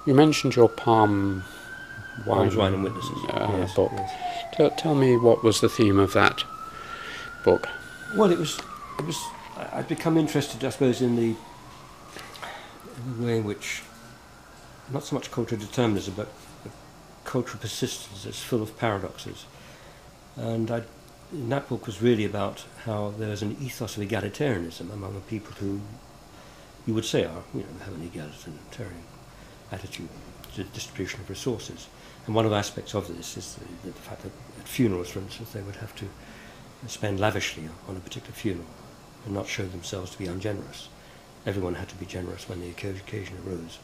You mentioned your Palm Palms, Wine and Witnesses yes, book. Yes. Tell me what was the theme of that book? Well, it was. I'd become interested, I suppose, in the way in which, not so much cultural determinism, but cultural persistence is full of paradoxes. And in that book was really about how there's an ethos of egalitarianism among the people who you would say are, have an egalitarian attitude to the distribution of resources. And one of the aspects of this is the fact that at funerals, for instance, they would have to spend lavishly on a particular funeral and not show themselves to be ungenerous. Everyone had to be generous when the occasion arose.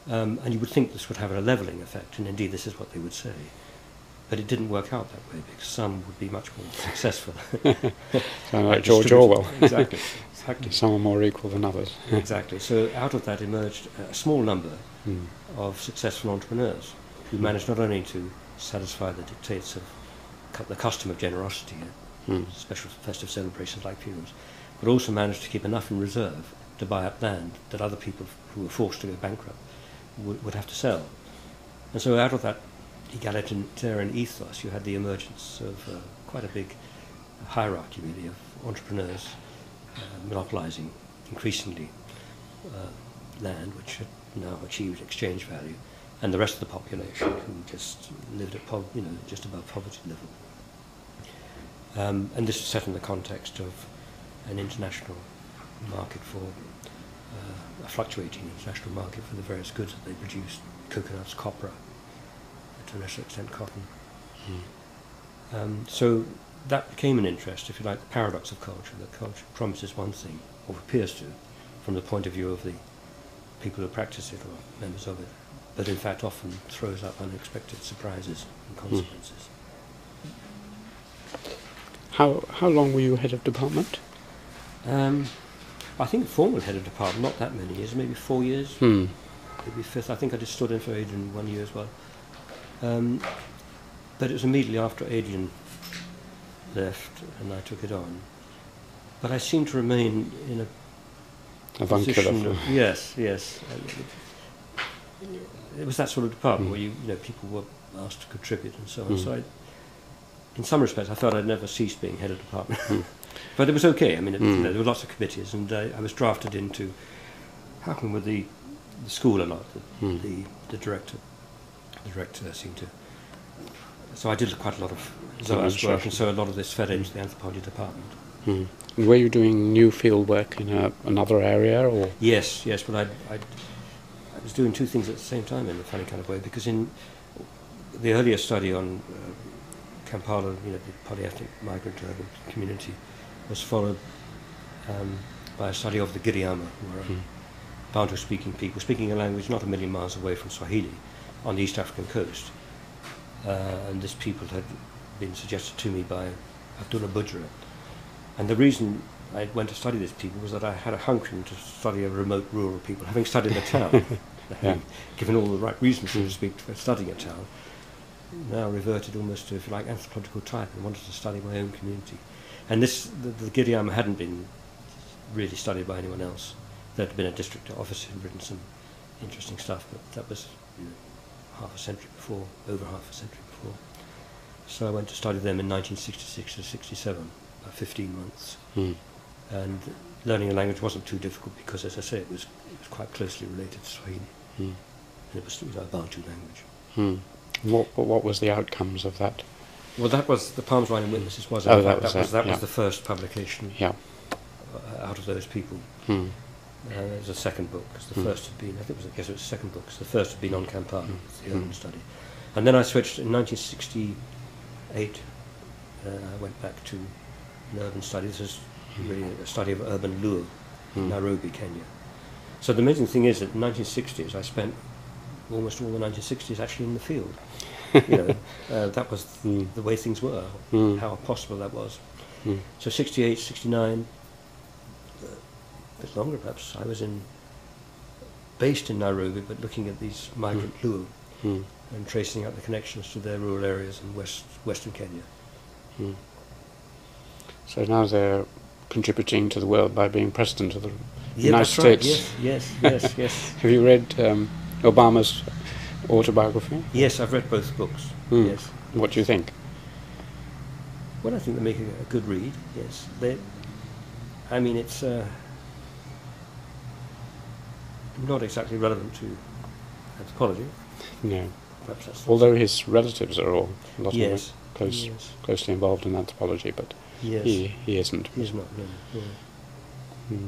And you would think this would have a levelling effect, and indeed this is what they would say. But it didn't work out that way, because some would be much more successful. Sound like George Orwell. Exactly. Some are more equal than others. Exactly. So out of that emerged a small number of successful entrepreneurs who managed not only to satisfy the dictates of the custom of generosity at special festive celebrations like funerals, but also managed to keep enough in reserve to buy up land that other people who were forced to go bankrupt would have to sell. And so out of that egalitarian ethos, you had the emergence of quite a big hierarchy, really, of entrepreneurs monopolizing increasingly land, which had now achieved exchange value, and the rest of the population who just lived at just above poverty level. And this is set in the context of an international market for a fluctuating international market for the various goods that they produced: coconuts, copra, to a lesser extent cotton. So that became an interest, if you like, the paradox of culture, that culture promises one thing, or appears to, from the point of view of the people who practice it or members of it, but in fact often throws up unexpected surprises and consequences. How long were you head of department? I think formal head of department, not that many years, maybe 4 years, maybe fifth. I think I just stood in for Adrian 1 year as well. But it was immediately after Adrian left and I took it on. But I seemed to remain in a position of, yes. It was that sort of department where people were asked to contribute and so on. So in some respects I felt I'd never ceased being head of department. But it was okay. I mean, there were lots of committees, and I was drafted into helping with the school a lot. The director seemed to. So I did quite a lot of Zoas work, and so a lot of this fed into the anthropology department. And were you doing new field work in another area, or? Yes, but I was doing two things at the same time in a funny kind of way, because in the earlier study on Kampala, the polyethnic migrant urban community, was followed by a study of the Giriama, who are Bantu-speaking people, speaking a language not a million miles away from Swahili, on the East African coast. And this people had been suggested to me by Abdullah Budra. And the reason I went to study these people was that I had a hankering to study a remote rural people, having studied a town, given all the right reasons, so to speak, for studying a town. Now reverted almost to, if you like, anthropological type, and wanted to study my own community. And the Giriama hadn't been really studied by anyone else. There had been a district officer who'd written some interesting stuff, but that was over half a century before. So I went to study them in 1966 to 67, about 15 months. And learning a language wasn't too difficult because, as I say, it was quite closely related to Swahili. And it was a Bantu language. What was the outcomes of that? Well, that was the Palms, Wine and Witnesses. That was the first publication out of those people. It was a second book, because the first had been, it was the second book, because the first had been on Kampala, the urban study. And then I switched in 1968. I went back to an urban study. This is really a study of urban Luo in Nairobi, Kenya. So the amazing thing is that in the 1960s, I spent almost all the 1960s actually in the field. That was the way things were, how possible that was. So 68, 69, a bit longer perhaps, I was based in Nairobi, but looking at these migrant Luo and tracing out the connections to their rural areas in western Kenya. So now they're contributing to the world by being president of the United States. Right. Yes. Have you read Obama's autobiography? Yes, I've read both books. Hmm. Yes. What do you think? Well, I think they're making a good read. Yes. I mean, it's not exactly relevant to anthropology. No. Perhaps that's Although his relatives are all a lot of yes. them Yes. closely involved in anthropology, but Yes. he isn't. He's not really. Yeah. Hmm.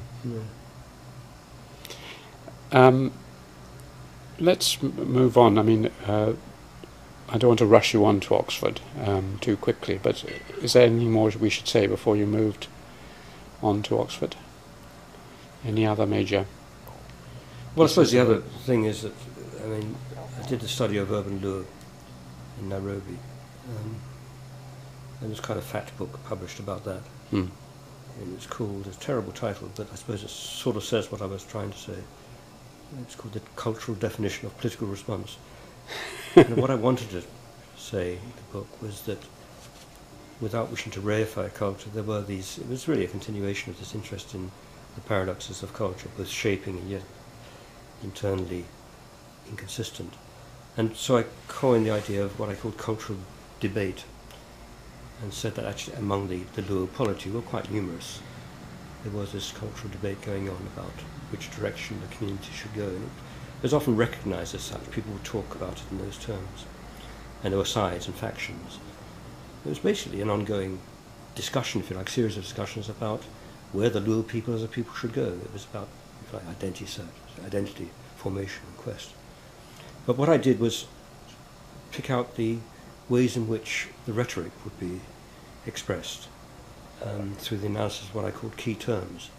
Yeah. Let's move on. I mean, I don't want to rush you on to Oxford too quickly, but is there anything more we should say before you moved on to Oxford? Any other major? Well, I suppose the other thing is that, I mean, I did the study of urban lure in Nairobi. And there's quite a fat book published about that. Hmm. And it's called, it's a terrible title, but I suppose it sort of says what I was trying to say. It's called The Cultural Definition of Political Response. And what I wanted to say in the book was that, without wishing to reify culture, there were these, it was really a continuation of this interest in the paradoxes of culture, both shaping and yet internally inconsistent. And so I coined the idea of what I called cultural debate, and said that actually among the Luo polity were quite numerous. There was this cultural debate going on about which direction the community should go, and it was often recognised as such. People would talk about it in those terms, and there were sides and factions. It was basically an ongoing discussion, if you like, series of discussions about where the Luo people as a people should go. It was about, if you like, identity search, identity formation and quest. But what I did was pick out the ways in which the rhetoric would be expressed through the analysis of what I called key terms.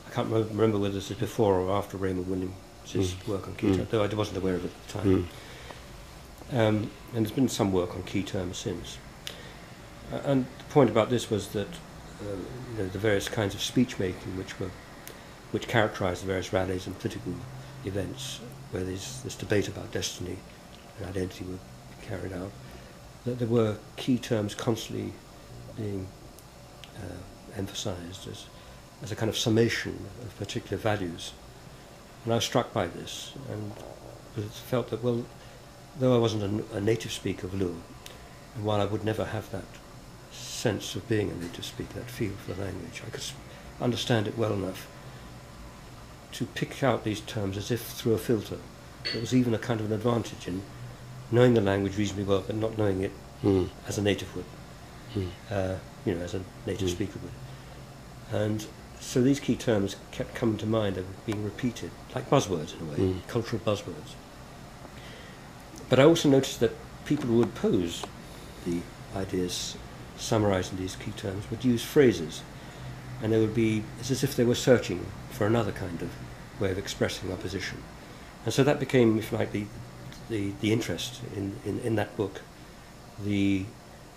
I can't remember whether this is before or after Raymond Williams' work on key terms, though I wasn't aware of it at the time. And there's been some work on key terms since. And the point about this was that you know, the various kinds of speech making which characterise the various rallies and political events where there's this debate about destiny and identity were carried out, that there were key terms constantly being emphasised as a kind of summation of particular values. And I was struck by this, and felt that, well, though I wasn't a native speaker of Luo, and while I would never have that sense of being a native speaker, that feel for the language, I could understand it well enough to pick out these terms as if through a filter. There was even a kind of an advantage in knowing the language reasonably well, but not knowing it as a native would, you know, as a native speaker would. And so these key terms kept coming to mind, they were being repeated, like buzzwords in a way, cultural buzzwords. But I also noticed that people who would pose the ideas summarising these key terms would use phrases, and they would be as if they were searching for another kind of way of expressing opposition. And so that became, if you like, the interest in that book, the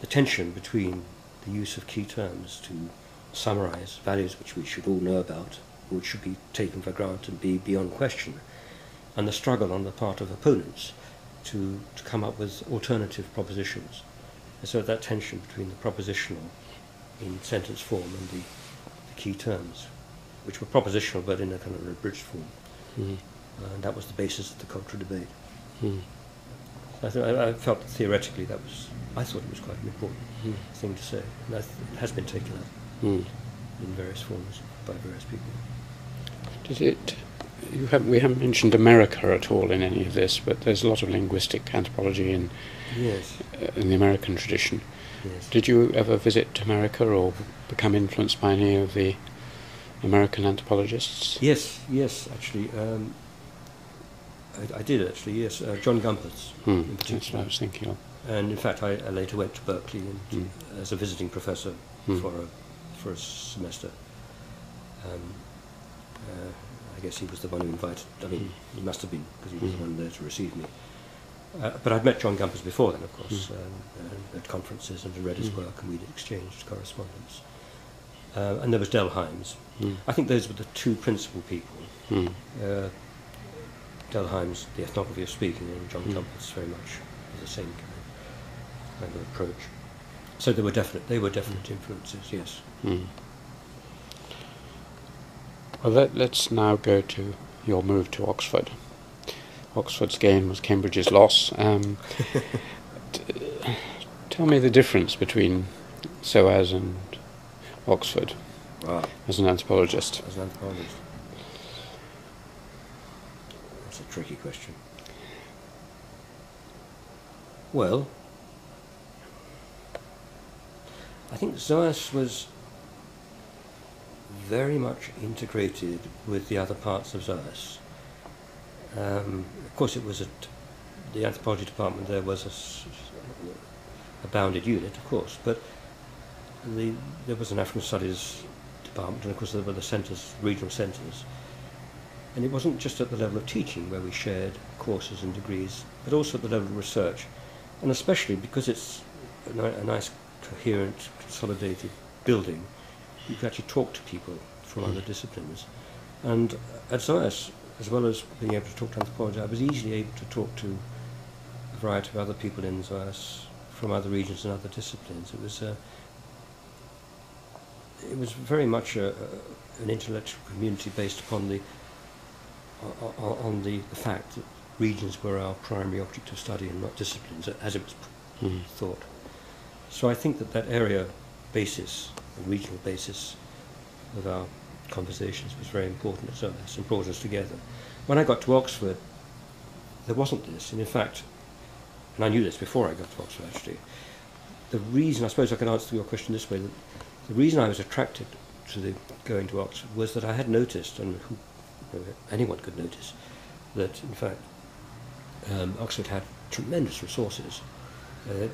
tension between the use of key terms to summarise values which we should all know about, which should be taken for granted and be beyond question, and the struggle on the part of opponents to come up with alternative propositions. And so that tension between the propositional in sentence form and the key terms, which were propositional but in a kind of abridged form. And that was the basis of the cultural debate. I felt that theoretically I thought it was quite an important thing to say. And it has been taken up in various forms by various people. We haven't mentioned America at all in any of this, but there's a lot of linguistic anthropology in the American tradition. Yes. Did you ever visit America or become influenced by any of the American anthropologists? Yes, actually. I did actually, yes. John Gumperz, in particular. That's what I was thinking of. And in fact, I later went to Berkeley as a visiting professor for a semester. I guess he was the one who invited. I mean, he must have been, because he was the one there to receive me. But I'd met John Gumperz before then, of course, at conferences, and read his work, and we'd exchanged correspondence. And there was Del Himes. I think those were the two principal people. Del Himes, the ethnography of speaking, and John Gumperz very much the same kind of approach. So they were definite influences, yes. Well, let's now go to your move to Oxford. Oxford's gain was Cambridge's loss. Tell me the difference between SOAS and Oxford as an anthropologist. As an anthropologist. That's a tricky question. Well, I think SOAS was very much integrated with the other parts of SOAS. Of course, it was the anthropology department. There was a bounded unit, of course, but there was an African Studies department, and of course there were the centres, regional centres. And it wasn't just at the level of teaching where we shared courses and degrees, but also at the level of research, and especially because it's a nice, coherent, consolidated building. You could actually talk to people from other disciplines. And at SOAS, as well as being able to talk to anthropology, I was easily able to talk to a variety of other people in SOAS from other regions and other disciplines. It was very much an intellectual community based upon the fact that regions were our primary object of study and not disciplines, as it was thought. So I think that area basis, the regional basis of our conversations was very important at SOAS and brought us together. When I got to Oxford, there wasn't this, and in fact, and I knew this before I got to Oxford actually, the reason, I suppose I can answer your question this way, that the reason I was attracted to going to Oxford was that I had noticed, and anyone could notice, that in fact Oxford had tremendous resources.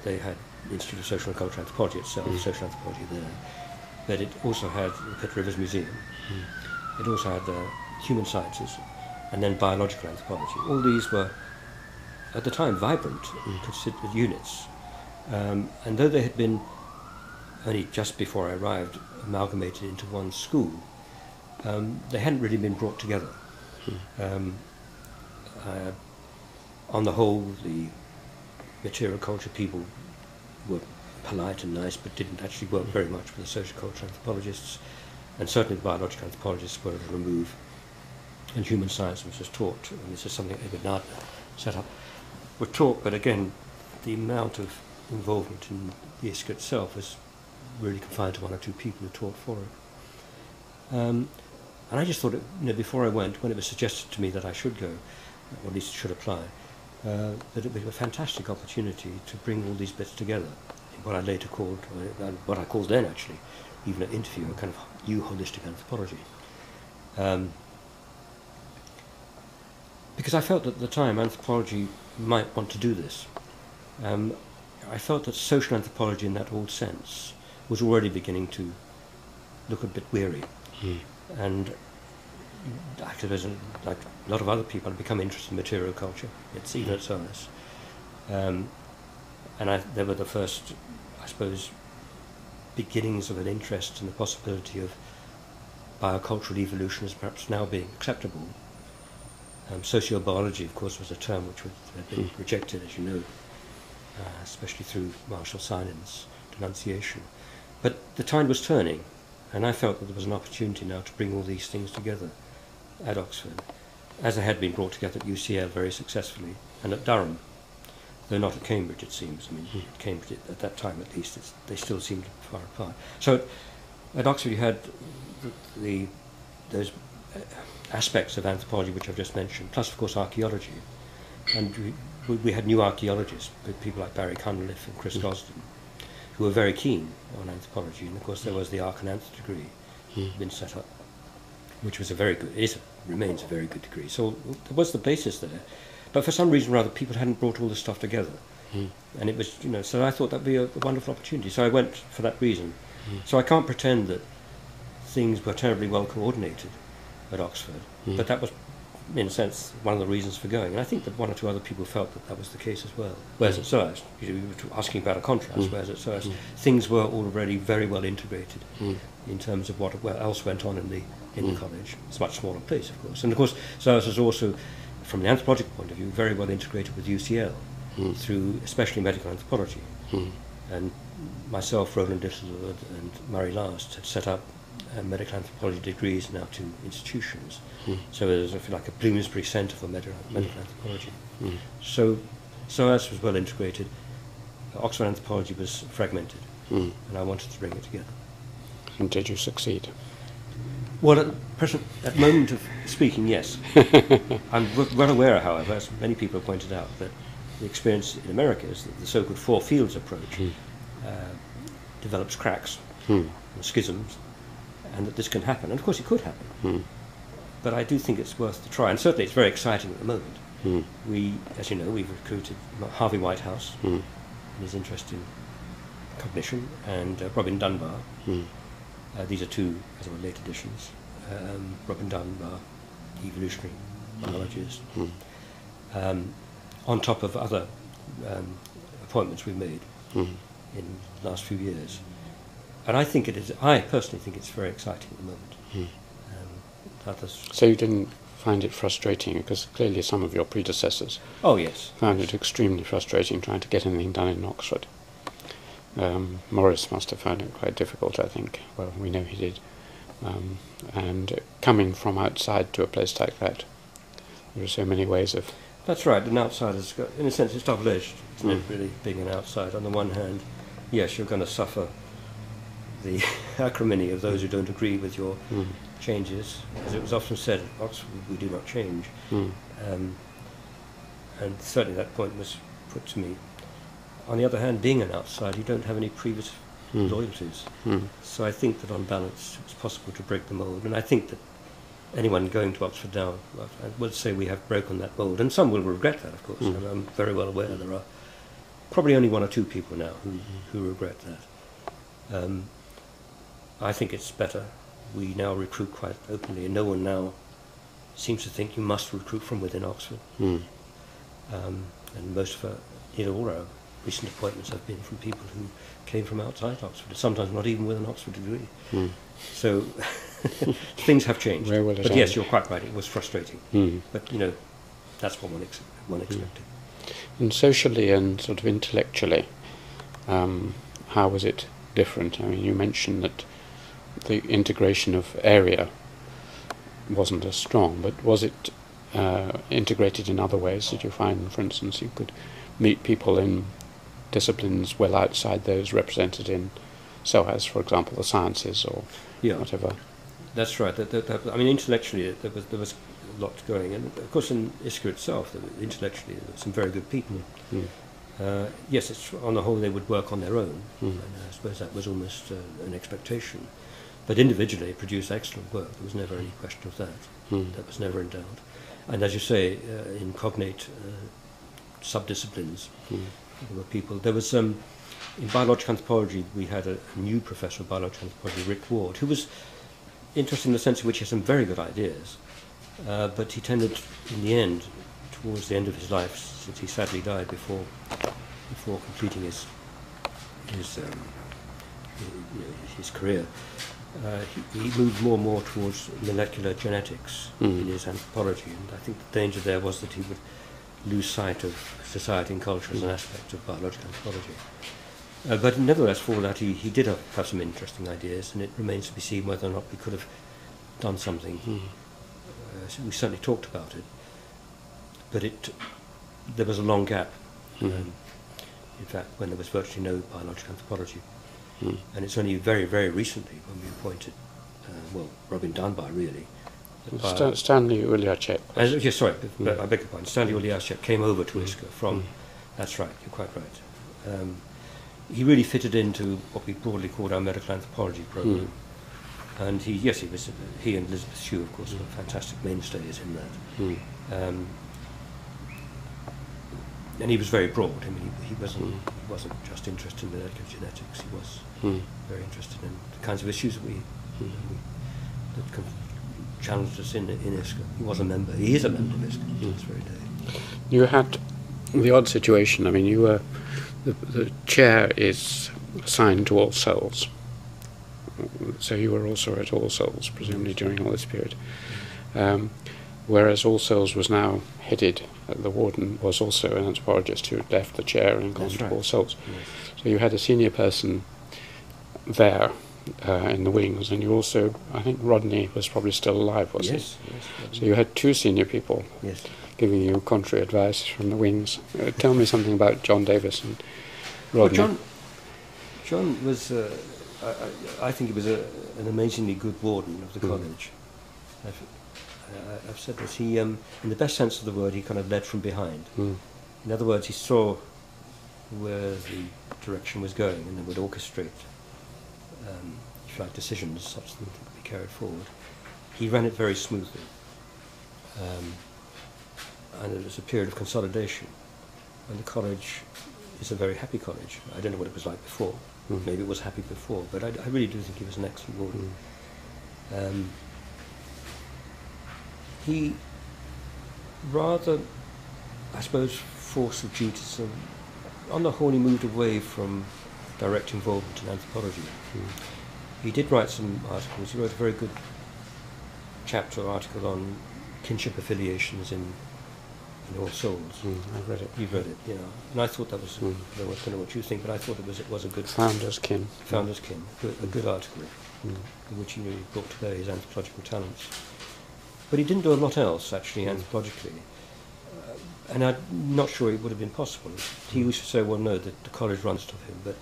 They had the Institute of Social and Cultural Anthropology itself, social anthropology there, but it also had the Pitt Rivers Museum, it also had human sciences, and then biological anthropology. All these were, at the time, vibrant, considered units. And though they had been, only just before I arrived, amalgamated into one school, they hadn't really been brought together. On the whole, the material culture people were polite and nice, but didn't actually work very much with the social cultural anthropologists, and certainly the biological anthropologists were at a remove, and human science was just taught, and this is something Edward Gardner set up, were taught, but again, the amount of involvement in the ISCA itself was really confined to one or two people who taught for it. And I just thought, before I went, when it was suggested to me that I should go, or at least should apply, that it would be a fantastic opportunity to bring all these bits together in what I later called, what I called then actually, even at interview, a kind of new holistic anthropology. Because I felt that at the time anthropology might want to do this. I felt that social anthropology in that old sense was already beginning to look a bit weary. And actually, like a lot of other people, I've become interested in material culture. It's even at SOAS. And they were the first, I suppose, beginnings of an interest in the possibility of biocultural evolution as perhaps now being acceptable. Sociobiology, of course, was a term which had been rejected, as you know, especially through Marshall Sinan's denunciation. But the tide was turning, and I felt that there was an opportunity now to bring all these things together at Oxford, as they had been brought together at UCL very successfully, and at Durham, though not at Cambridge, it seems. I mean, at Cambridge, at that time at least, they still seemed far apart. So at Oxford you had those aspects of anthropology which I've just mentioned, plus of course archaeology. And we had new archaeologists, people like Barry Cunliffe and Chris Gosden, who were very keen on anthropology. And of course there was the Arch-Anth degree been set up, which was remains a very good degree. So there was the basis there. But for some reason or other, people hadn't brought all this stuff together. And it was, so I thought that'd be a wonderful opportunity. So I went for that reason. So I can't pretend that things were terribly well coordinated at Oxford, but that was, in a sense, one of the reasons for going. And I think that one or two other people felt that that was the case as well. Whereas at SOAS, we were asking about a contrast, whereas at SOAS, things were already very well integrated in terms of what else went on in the college. It's a much smaller place, of course. And of course, SOAS was also, from the anthropological point of view, very well integrated with UCL, through especially medical anthropology. And myself, Roland Littlewood, and Murray Last had set up medical anthropology degrees now to institutions. Mm. So there's like a Bloomsbury Centre for medical anthropology. Mm. So SOAS was well integrated. Oxford anthropology was fragmented, Mm. and I wanted to bring it together. And did you succeed? Well, at moment of speaking, yes. I'm well aware, however, as many people have pointed out, that the experience in America is that the so-called four fields approach develops cracks and schisms, and that this can happen. And of course it could happen. Mm. But I do think it's worth the try, and certainly it's very exciting at the moment. Mm. We, as you know, we've recruited Harvey Whitehouse Mm. in his interest in cognition, and Robin Dunbar. Mm. These are two, as it were, late additions. Robin Dunbar, evolutionary biologist, on top of other appointments we've made in the last few years. And I personally think it's very exciting at the moment. So you didn't find it frustrating, because clearly some of your predecessors Oh yes. found it extremely frustrating trying to get anything done in Oxford. Morris must have found it quite difficult, I think. Well, we know he did. And coming from outside to a place like that, there are so many ways of... That's right, an outsider's got, in a sense, it's double-edged, isn't it, really, being an outsider. On the one hand, yes, you're going to suffer the acrimony of those who don't agree with your changes. As it was often said, at Oxford, we do not change. And certainly that point was put to me. On the other hand, being an outsider, you don't have any previous loyalties. So I think that on balance, it's possible to break the mould. And I think that anyone going to Oxford now, I would say we have broken that mould. And some will regret that, of course. And I'm very well aware there are probably only one or two people now who regret that. I think it's better. We now recruit quite openly, and no one now seems to think you must recruit from within Oxford. And most of nearly all our recent appointments have been from people who came from outside Oxford, sometimes not even with an Oxford degree. So things have changed. But yes, you're quite right, it was frustrating. But, you know, that's what one expected. And socially and sort of intellectually, how was it different? I mean, you mentioned that the integration of area wasn't as strong, but was it integrated in other ways? Did you find, for instance, you could meet people in disciplines well outside those represented in SOAS, for example, the sciences or whatever? That's right. I mean, intellectually, there was a lot going, and of course, in ISCA itself, intellectually, there were some very good people. Yes, it's, on the whole, they would work on their own, and I suppose that was almost an expectation. But individually, it produced excellent work. There was never any question of that. That was never in doubt. And as you say, in cognate subdisciplines, there were people. There was in biological anthropology, we had a new professor of biological anthropology, Rick Ward, who was interesting in the sense in which he had some very good ideas, but he tended, in the end, towards the end of his life, since he sadly died before completing his career, he moved more and more towards molecular genetics in his anthropology, and I think the danger there was that he would lose sight of society and culture as an aspect of biological anthropology. But nevertheless, for that, he did have some interesting ideas, and it remains to be seen whether or not we could have done something. So we certainly talked about it, but there was a long gap. In fact, when there was virtually no biological anthropology. And it's only very, very recently when we appointed, Robin Dunbar, really. Stanley Uliacek. Yes, sorry, I beg your pardon. Stanley Uliacek came over to ISCA from... That's right, you're quite right. He really fitted into what we broadly called our medical anthropology program. And he and Elizabeth Shue, of course, were fantastic mainstays in that. And he was very broad. I mean, he wasn't just interested in molecular genetics. He was very interested in the kinds of issues that that challenged us in ISCA. He was a member. He is a member of ISCA to this very day. You had the odd situation. I mean, you were the chair is assigned to All Souls, so you were also at All Souls, presumably during all this period. Whereas All Souls was now headed, the warden was also an anthropologist who had left the chair and gone to All Souls. Yes. So you had a senior person there in the wings, and you also, I think Rodney was probably still alive, was he? Yes, yes. So you had two senior people Yes. giving you contrary advice from the wings. Tell me something about John Davis and Rodney. Well, John was, I think he was an amazingly good warden of the college. I've said this. He, in the best sense of the word, he kind of led from behind. In other words, he saw where the direction was going and then would orchestrate, if you like, decisions such that they could be carried forward. He ran it very smoothly. And it was a period of consolidation. And the college is a very happy college. I don't know what it was like before. Maybe it was happy before, but I really do think he was an excellent warden. He rather, I suppose, force of duty. On the whole, he moved away from direct involvement in anthropology. He did write some articles. He wrote a very good chapter or article on kinship affiliations in All Souls. I've read it. You've read it, yeah. And I thought that was, I don't know what you think, but I thought it was a good... Founder's Kin. Founder's Kin, a good article, in which he really brought to bear his anthropological talents. But he didn't do a lot else, actually, anthropologically. And I'm not sure it would have been possible. He used to say, well, no, the college runs to him, but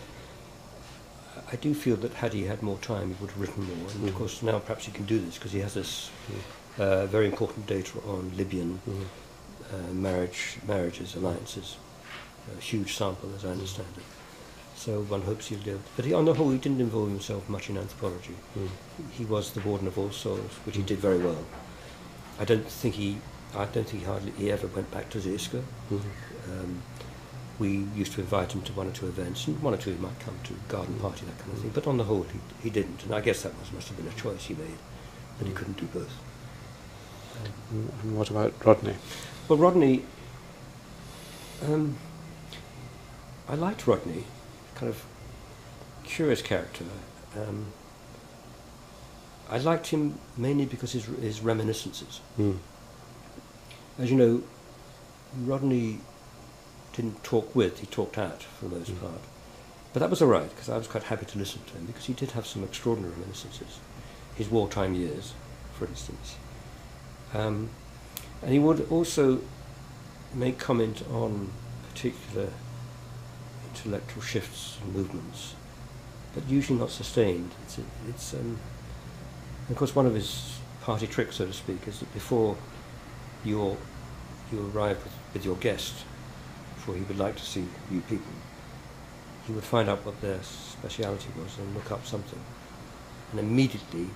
I do feel that had he had more time, he would have written more. And of course, now perhaps he can do this, because he has this very important data on Libyan marriages, alliances, a huge sample, as I understand it. So one hopes he'll do it. But on the whole, he didn't involve himself much in anthropology. He was the warden of All Souls, which he did very well. I don't think he ever went back to Zeeska. We used to invite him to one or two events, and one or two he might come to, garden party, that kind of thing. But on the whole, he didn't. And I guess that must have been a choice he made, that he couldn't do both. And what about Rodney? Well, Rodney, I liked Rodney, kind of curious character. I liked him mainly because his reminiscences. As you know, Rodney didn't talk with, he talked at for the most part. But that was all right, because I was quite happy to listen to him, because he did have some extraordinary reminiscences. His wartime years, for instance. And he would also make comment on particular intellectual shifts and movements, but usually not sustained. Of course, one of his party tricks, so to speak, is that before you arrive with your guest, before he would like to see new people, he would find out what their speciality was and look up something, and immediately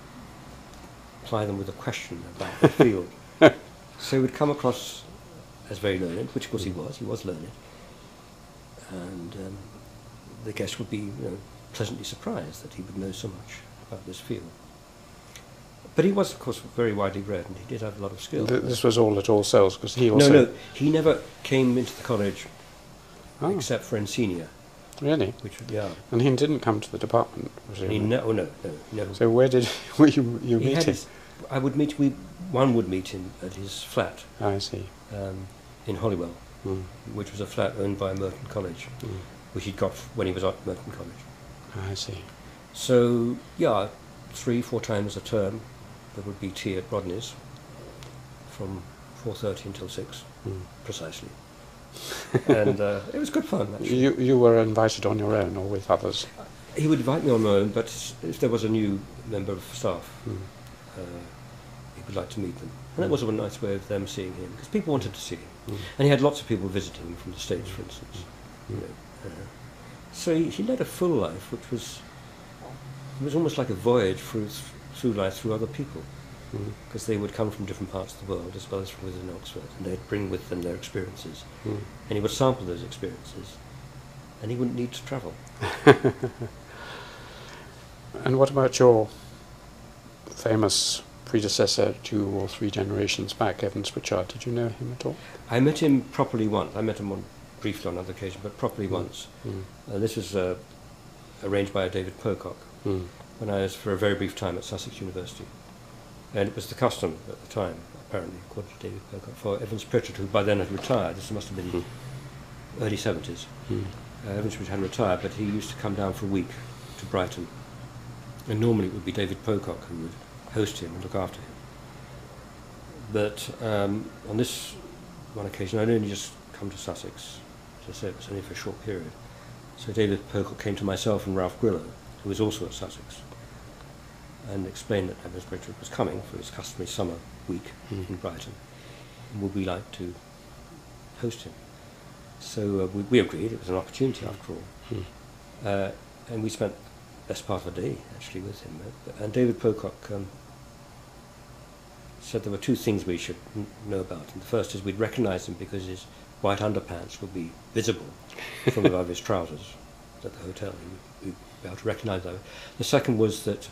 apply them with a question about the field. So he would come across as very learned, which of course he was learned, and the guest would be pleasantly surprised that he would know so much about this field. But he was, of course, very widely read, and he did have a lot of skill. This was all at All Souls, because he also... No, he never came into the college except for in senior. Really? Yeah. And he didn't come to the department, was he? No. So where were you meeting? One would meet him at his flat. I see. In Holywell, which was a flat owned by Merton College, which he'd got when he was at Merton College. I see. So, 3-4 times a term, there would be tea at Rodney's from 4:30 until 6, precisely. And it was good fun, actually. You were invited on your own or with others? He would invite me on my own, but if there was a new member of staff, he would like to meet them. And that was a nice way of them seeing him, because people wanted to see him. And he had lots of people visiting him from the States, for instance. So he led a full life, which was almost like a voyage through life through other people, because they would come from different parts of the world as well as from within Oxford, and they'd bring with them their experiences, and he would sample those experiences, and he wouldn't need to travel. And what about your famous predecessor 2 or 3 generations back, Evans Pritchard? Did you know him at all? I met him properly once. I met him briefly on another occasion, but properly once. This was arranged by David Parkin when I was for a very brief time at Sussex University. And it was the custom at the time, apparently, according to David Parkin, for Evans Pritchard, who by then had retired. This must have been early 70s. Evans Pritchard had retired, but he used to come down for a week to Brighton And normally it would be David Pocock who would host him and look after him. But on this one occasion, I'd only just come to Sussex. As I said, it was only for a short period. So David Pocock came to myself and Ralph Grillo, who was also at Sussex, and explained that Evans Pritchard was coming for his customary summer week in Brighton, and would we like to host him. So we agreed. It was an opportunity after all. And we spent the best part of a day actually with him. And David Pocock said there were two things we should know about him. The first is we'd recognise him because his white underpants would be visible from above his trousers at the hotel. We'd be able to recognise that. The second was that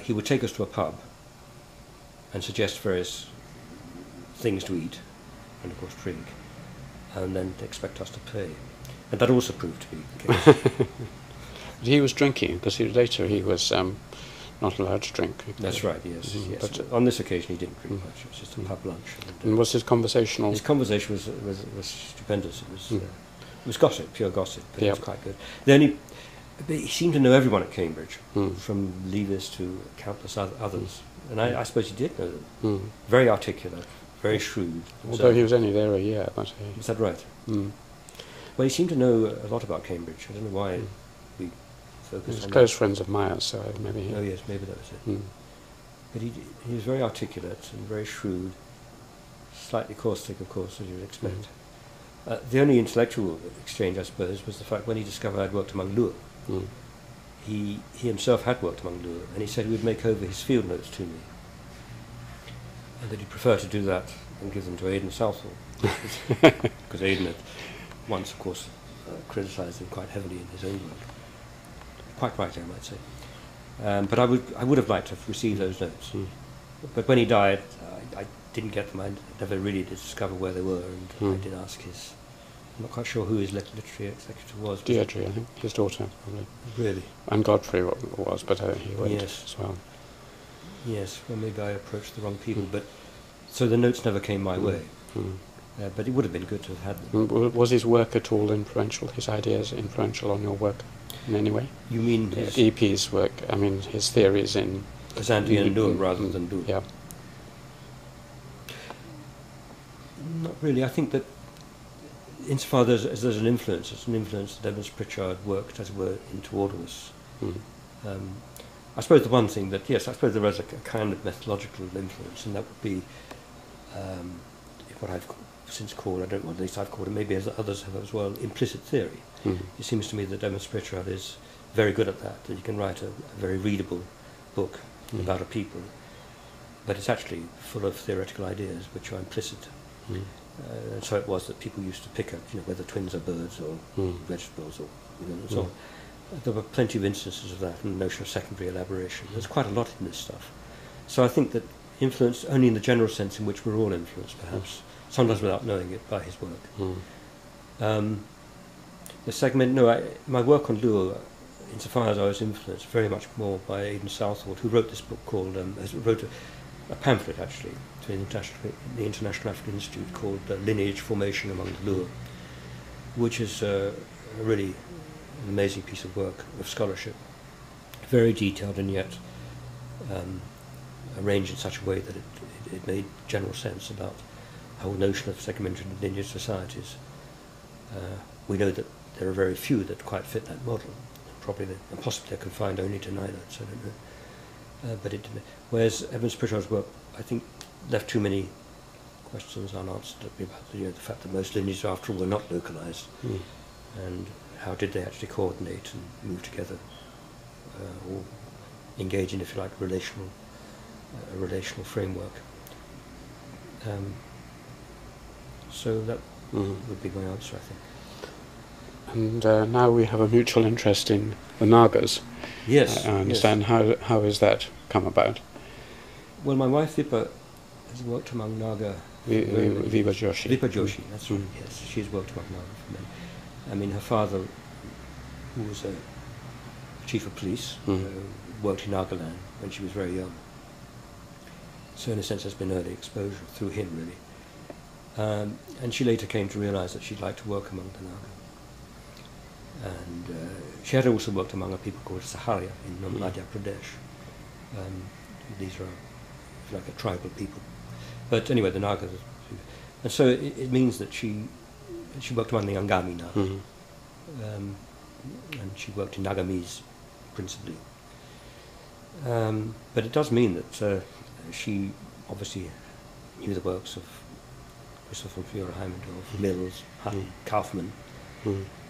he would take us to a pub and suggest various things to eat and of course drink, and then expect us to pay. And that also proved to be the case. He was drinking, because later he was not allowed to drink. That's right, yes. Yes. But on this occasion he didn't drink much. It was just a pub lunch. And was his conversational? His conversation was stupendous. It was gossip, pure gossip, but it was quite good. But he seemed to know everyone at Cambridge, from Leavers to countless others. And I suppose he did know them. Very articulate, very shrewd. Although he was only there a year. But is that right? Well, he seemed to know a lot about Cambridge. I don't know why we focused on that. He was close friends of Myers, so maybe... Oh yes, maybe that was it. But he was very articulate and very shrewd, slightly caustic, of course, as you would expect. The only intellectual exchange, I suppose, was the fact when he discovered I'd worked among Lure. He himself had worked among Lure, and he said he would make over his field notes to me, and that he'd prefer to do that and give them to Aidan Southall, because Aidan had once, of course, criticised him quite heavily in his own work. Quite rightly, I might say. But I would have liked to have received those notes. But when he died, I didn't get them. I never really did discover where they were, and I did ask his... I'm not quite sure who his literary executive was. Deirdre, I think, his daughter, probably. Really? And Godfrey was, but he went as well. Yes, well, maybe I approached the wrong people, but... So the notes never came my way. But it would have been good to have had them. Was his work at all influential, his ideas influential on your work in any way? You mean his... EP's work, I mean his theories in... Zandi and Lure rather than Lure. Yeah. Not really. I think that insofar as there's an influence, it's an influence that Evans Pritchard worked, as it were, into us. I suppose the one thing that, yes, I suppose there is a kind of methodological influence, and that would be what I've since called, I don't know, at least I've called it, maybe as others have as well, implicit theory. It seems to me that Evans Pritchard is very good at that you can write a very readable book about a people, but it's actually full of theoretical ideas which are implicit. And so it was that people used to pick up, whether twins are birds or vegetables or and so on. There were plenty of instances of that, and the notion of secondary elaboration. There's quite a lot in this stuff. So I think that influence, only in the general sense in which we're all influenced, perhaps, sometimes without knowing it, by his work. The segment, my work on Lure, insofar as I was influenced very much more by Aidan Southall, who wrote this book called, wrote a pamphlet actually to the International African Institute called Lineage Formation Among the Lure, which is really an amazing piece of work, of scholarship, very detailed and yet arranged in such a way that it made general sense about the whole notion of segmented lineage societies. We know that there are very few that quite fit that model, and possibly they're confined only to Nagaland, so I don't know. But it didn't. Whereas Evans Pritchard's work, I think, left too many questions unanswered about the fact that most lineages, after all, were not localized, and how did they actually coordinate and move together, or engage in, if you like, a relational framework. So that would be my answer, I think. And now we have a mutual interest in the Nagas. Yes. I understand. Yes. How has that come about? Well, my wife Vipa has worked among Naga. Vipa Joshi. Vipa Joshi, that's right. Yes, she's worked among Naga for many. I mean, her father, who was a chief of police, worked in Nagaland when she was very young. So in a sense, there's been early exposure through him, really. And she later came to realise that she'd like to work among the Naga. And She had also worked among a people called Saharia in Madhya Pradesh. These are like a tribal people. But anyway, the Nagas. And so it means that she worked among the Angami Nagas. And she worked in Nagamese principally. But it does mean that she obviously knew the works of Christopher von Fiora, Heimendorf, Mills, Hutton, Kaufman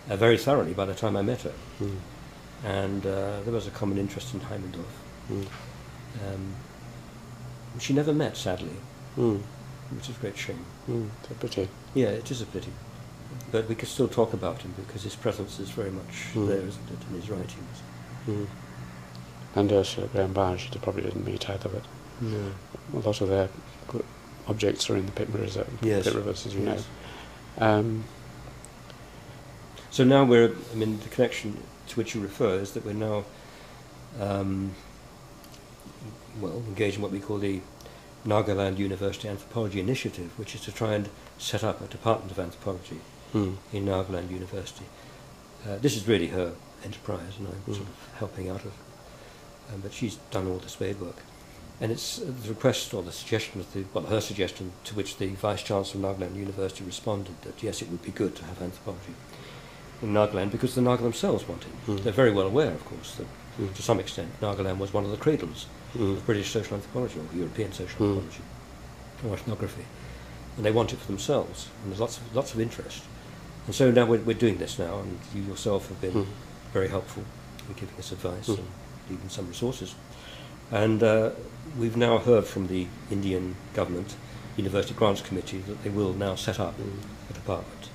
very thoroughly by the time I met her. And there was a common interest in Heimendorf. She never met, sadly, which is a great shame. It's a pity. Yeah, it is a pity. But we could still talk about him because his presence is very much there, isn't it, in his writings. And Ursula Graham-Barge, they probably didn't meet either, but a lot of their objects are in the Pit Rivers, as you know. So now the connection to which you refer is that we're now engaged in what we call the Nagaland University Anthropology Initiative, which is to try and set up a department of anthropology in Nagaland University. This is really her enterprise, and I'm sort of helping out of but she's done all the spade work. And it's the request or the suggestion of her suggestion to which the Vice-Chancellor of Nagaland University responded that yes, it would be good to have anthropology in Nagaland because the Naga themselves want it. They're very well aware, of course, that to some extent Nagaland was one of the cradles of British social anthropology or European social anthropology or ethnography. And they want it for themselves, and there's lots of interest. And so now we're doing this now, and you yourself have been very helpful in giving us advice and even some resources. And we've now heard from the Indian government, University Grants Committee, that they will now set up a department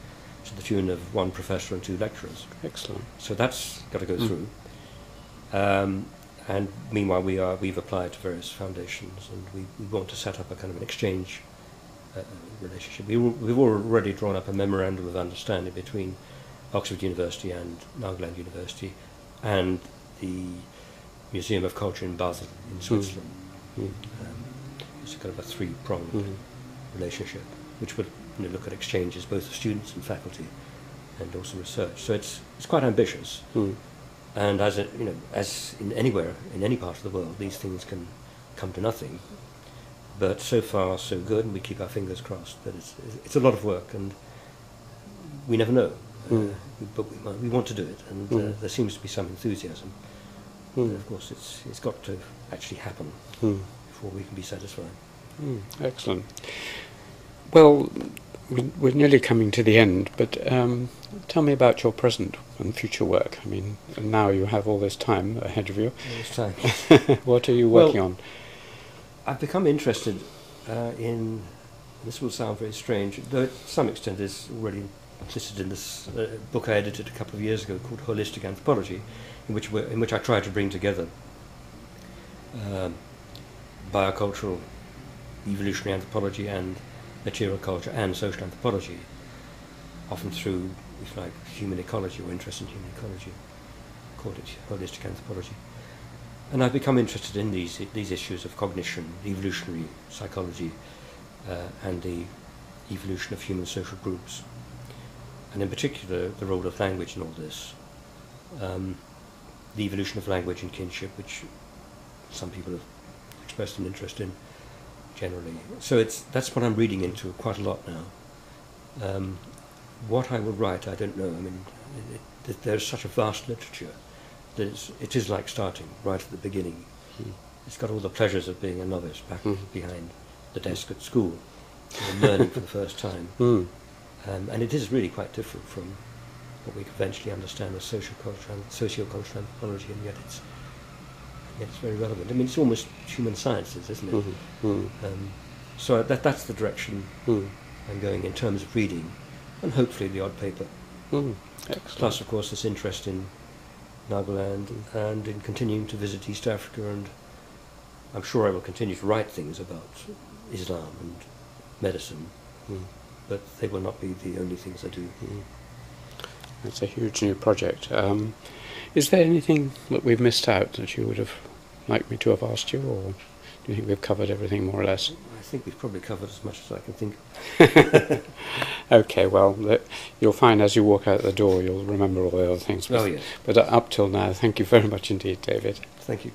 to the tune of 1 professor and 2 lecturers. Excellent. So that's got to go through. And meanwhile, we've applied to various foundations, and we want to set up a kind of an exchange relationship. We've already drawn up a memorandum of understanding between Oxford University and Nagaland University and the Museum of Culture in Basel in Switzerland. It's a kind of a 3-pronged relationship, which would look at exchanges both of students and faculty, and also research. So it's quite ambitious. And as in anywhere in any part of the world, these things can come to nothing. But so far, so good, and we keep our fingers crossed. But it's a lot of work, and we never know. But we want to do it, and there seems to be some enthusiasm. Of course, it's got to actually happen before we can be satisfied. Excellent. Well, we're nearly coming to the end, but tell me about your present and future work. I mean, now you have all this time ahead of you. All this time. What are you working on? I've become interested in, this will sound very strange, though to some extent is already implicit in this book I edited a couple of years ago called Holistic Anthropology, in which I try to bring together biocultural, evolutionary anthropology and material culture and social anthropology, often through, if you like, human ecology or interest in human ecology. I call it holistic anthropology. And I've become interested in these issues of cognition, evolutionary psychology, and the evolution of human social groups, and in particular the role of language in all this. The evolution of language and kinship, which some people have expressed an interest in generally. So that's what I'm reading into quite a lot now. What I will write, I don't know. I mean, there's such a vast literature that it is like starting right at the beginning. It's got all the pleasures of being a novice back behind the desk at school, learning for the first time. And it is really quite different from what we eventually understand as socio-cultural anthropology, and yet it's very relevant. I mean, it's almost human sciences, isn't it? So that's the direction I'm going in terms of reading, and hopefully the odd paper. Plus, of course, this interest in Nagaland and in continuing to visit East Africa, and I'm sure I will continue to write things about Islam and medicine, but they will not be the only things I do. It's a huge new project. Is there anything that we've missed out that you would have liked me to have asked you, or you think we've covered everything more or less? I think we've probably covered as much as I can think. Okay, well, you'll find as you walk out the door, you'll remember all the other things. Oh, yes. But up till now, thank you very much indeed, David. Thank you.